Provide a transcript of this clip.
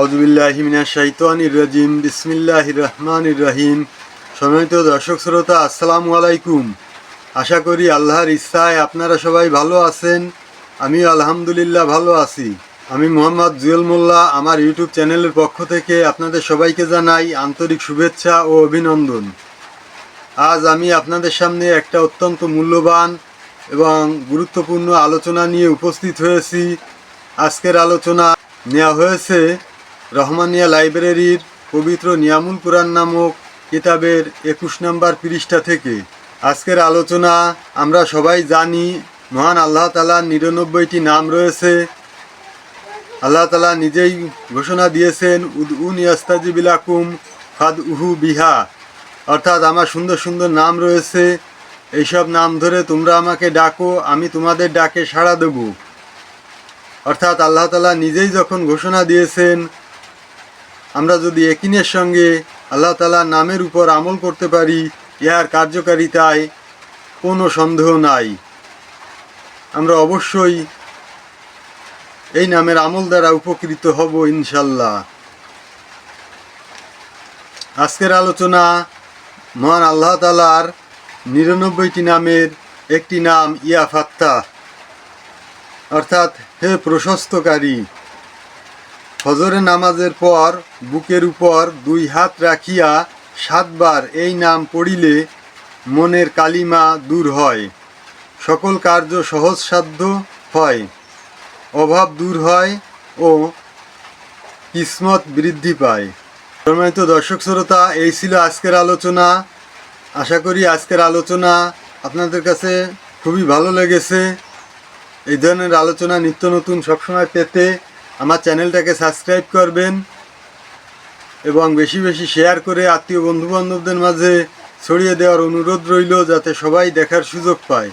আউযুবিল্লাহি মিনাশ শাইতানির রাজিম। বিসমিল্লাহির রহমানির রহিম। সম্মানিত দর্শক শ্রোতা, আসসালামু আলাইকুম। আশা করি আল্লাহর ইচ্ছায় আপনারা সবাই ভালো আছেন। আমিও আলহামদুলিল্লাহ ভালো আছি। আমি মোহাম্মদ জুয়েল মোল্লা, আমার ইউটিউব চ্যানেলের পক্ষ থেকে আপনাদের সবাইকে জানাই আন্তরিক শুভেচ্ছা ও অভিনন্দন। আজ আমি আপনাদের সামনে একটা অত্যন্ত মূল্যবান এবং গুরুত্বপূর্ণ আলোচনা নিয়ে উপস্থিত হয়েছি। আজকের আলোচনা নেওয়া হয়েছে রহমানিয়া লাইব্রেরির পবিত্র নিয়ামুল কুরআন নামক কিতাবের 21 নম্বর পৃষ্ঠা থেকে। আজকের আলোচনা আমরা সবাই জানি, মহান আল্লাহ তাআলার 99টি নাম রয়েছে। আল্লাহ তাআলা নিজেই ঘোষণা দিয়েছেন, উদউনি আস্তাজিব লাকুম ফাদউহু বিহা, অর্থাৎ আমার সুন্দর সুন্দর নাম রয়েছে, এইসব নাম ধরে তোমরা আমাকে ডাকো, আমি তোমাদের ডাকে সাড়া দেব। অর্থাৎ আল্লাহ তাআলা নিজেই যখন ঘোষণা দিয়েছেন, আমরা যদি ইয়াকিনের সঙ্গে আল্লাহ তাআলার নামের উপর আমল করতে পারি, ইহার কার্যকারিতায় কোনো সন্দেহ নাই। আমরা অবশ্যই এই নামের আমল দ্বারা উপকৃত হব ইনশাল্লাহ। আজকের আলোচনা মহান আল্লাহ তাআলার 99টি নামের একটি নাম ইয়া ফাত্তাহ, অর্থাৎ হে প্রশস্তকারী। ফজরের নামাজের পর বুকের উপর 2 হাত রাখিয়া 7 বার এই নাম পড়িলে মনের কালিমা দূর হয়, সকল কার্য সহজসাধ্য হয়, অভাব দূর হয় ও কিসমত বৃদ্ধি পায়। সম্মানিত দর্শক শ্রোতা, এই ছিল আজকের আলোচনা। আশা করি আজকের আলোচনা আপনাদের কাছে খুবই ভালো লেগেছে। এই ধরনের আলোচনা নিত্য নতুন সবসময় পেতে আমার চ্যানেলটাকে সাবস্ক্রাইব করবেন এবং বেশি বেশি শেয়ার করে আত্মীয় বন্ধুবান্ধবদের মাঝে ছড়িয়ে দেওয়ার অনুরোধ রইল, যাতে সবাই দেখার সুযোগ পায়।